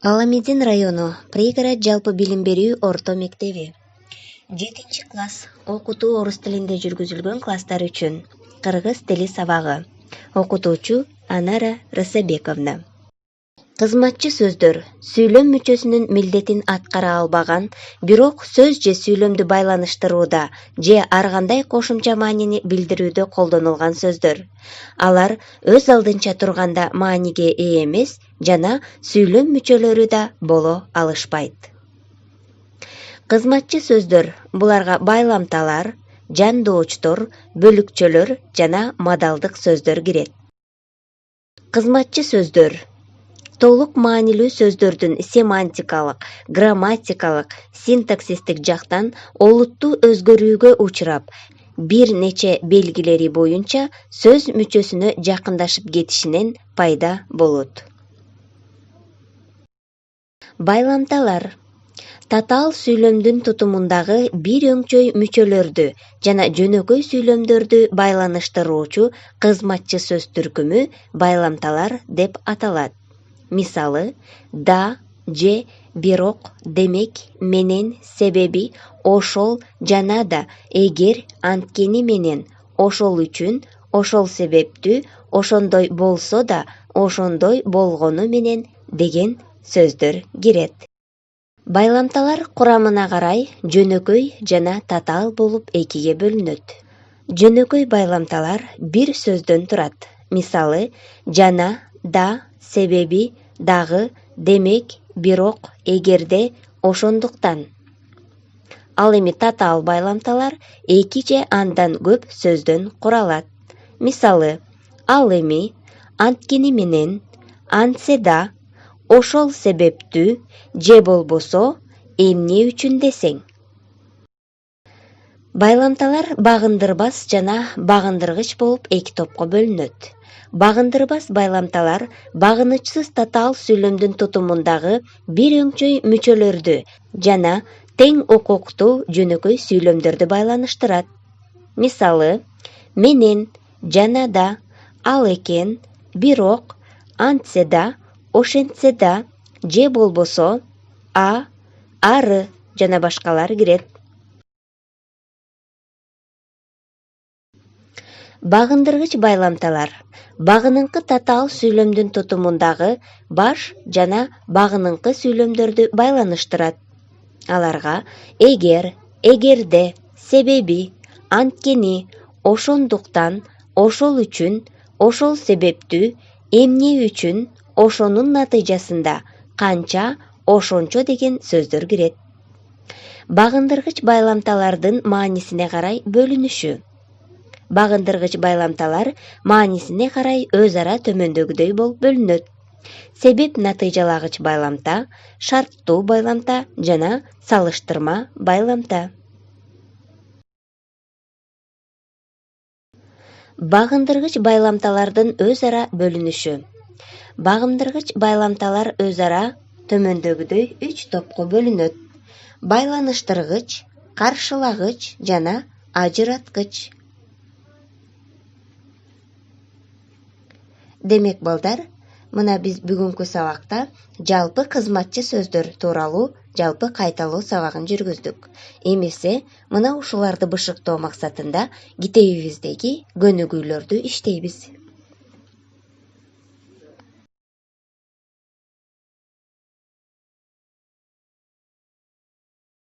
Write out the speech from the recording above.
Аламедин району пригород жалпы билим берүү орто мектеби. 7 класс окутуу орус тилинде жүргүзүлгөн класстар үчүн кыргыз тили сабагы. Окутуучу Анара Рысабековна. Кызматчы сөздөр сүйлөм мүчөсүнүн милдетин аткара албаган, бирок сөз же сүйлөмдү байланыштырууда же ар кандай кошумча маанини билдирүүдө колдонулган сөздөр. Алар өз алдынча турганда мааниге ээ эмес жана сүйлөм мүчөлөрү да боло алышпайт. Кызматчы сөздөр буларга байламталар, жандоочтор, бөлүкчөлөр жана модалдык сөздөр кирет. Кызматчы сөздөр толук маанилүү сөздөрдүн семантикалык, грамматикалык, синтаксистик жактан олуттуу өзгөрүүгө учурап, бир нече белгилери боюнча сөз мүчөсүнө жакындашып кетишинен пайда болот. Байламталар татаал сүйлөмдүн тутумундагы бир өңчөй мүчөлөрдү жана жөнөкөй сүйлөмдөрдү байланыштыруучу кызматчы сөз түркүмү байламталар деп аталат. Мисалы, да, же, бирок, демек, менен, себеби, ошол, жана да, эгер, анткени менен, ошол үчүн, ошол себептүү, ошондой болсо да, ошондой болгону менен деген сөздөр кирет. Байламталар курамына карай жөнөкөй жана татаал болуп экиге бөлүнөт. Жөнөкөй байламталар бир сөздөн турат. Мисалы, жана, да, себеби, дагы, демек, бирок, эгерде, ошондуктан. Ал эми татаал байламталар эки же андан көп сөздөн куралат. Мисалы, ал эми, анткени менен, антсе да, ошол себептүү, же болбосо, эмне үчүн десең. Байламталар багындырбас жана багындыргыч болуп эки топко бөлүнөт. Багындырбас байламталар багынычсыз татаал сүйлөмдүн тутумундагы бир өңчөй мүчөлөрдү жана тең укуктуу жөнөкөй сүйлөмдөрдү байланыштырат. Мисалы, менен, жана да, ал экен, бирок, антсе да, ошентсе да, же болбосо, ары жана башкалар кирет. Багындыргыч байламталар багыныңкы татаал сүйлөмдүн тутумундагы баш жана багыныңкы сүйлөмдөрдү байланыштырат. Аларга эгер, эгерде, себеби, анткени, ошондуктан, ошол үчүн, ошол себептүү, эмне үчүн, ошонун натыйжасында, канча, ошончо деген сөздөр кирет. Багындыргыч байламталардын маанисине карай бөлүнүшү. Багындыргыч байламталар маанисине карай өз ара төмөндөгүдөй болуп бөлүнөт. Себеп натыйжалагыч байламта, шарттуу байламта жана салыштырма байламта. Багындыргыч байламталардын өз ара бөлүнүшү. Багындыргыч байламталар өз ара төмөндөгүдөй 3 топко бөлүнөт. Байланыштыргыч, каршылагыч жана ажыраткыч. Демек балдар, мына биз бүгүнкү сабакта жалпы кызматчы сөздөр тууралуу жалпы кайталоо сабагын жүргүздүк. Эмесе, мына ушуларды бышыктоо максатында китебибиздеги көнүгүүлөрдү иштейбиз.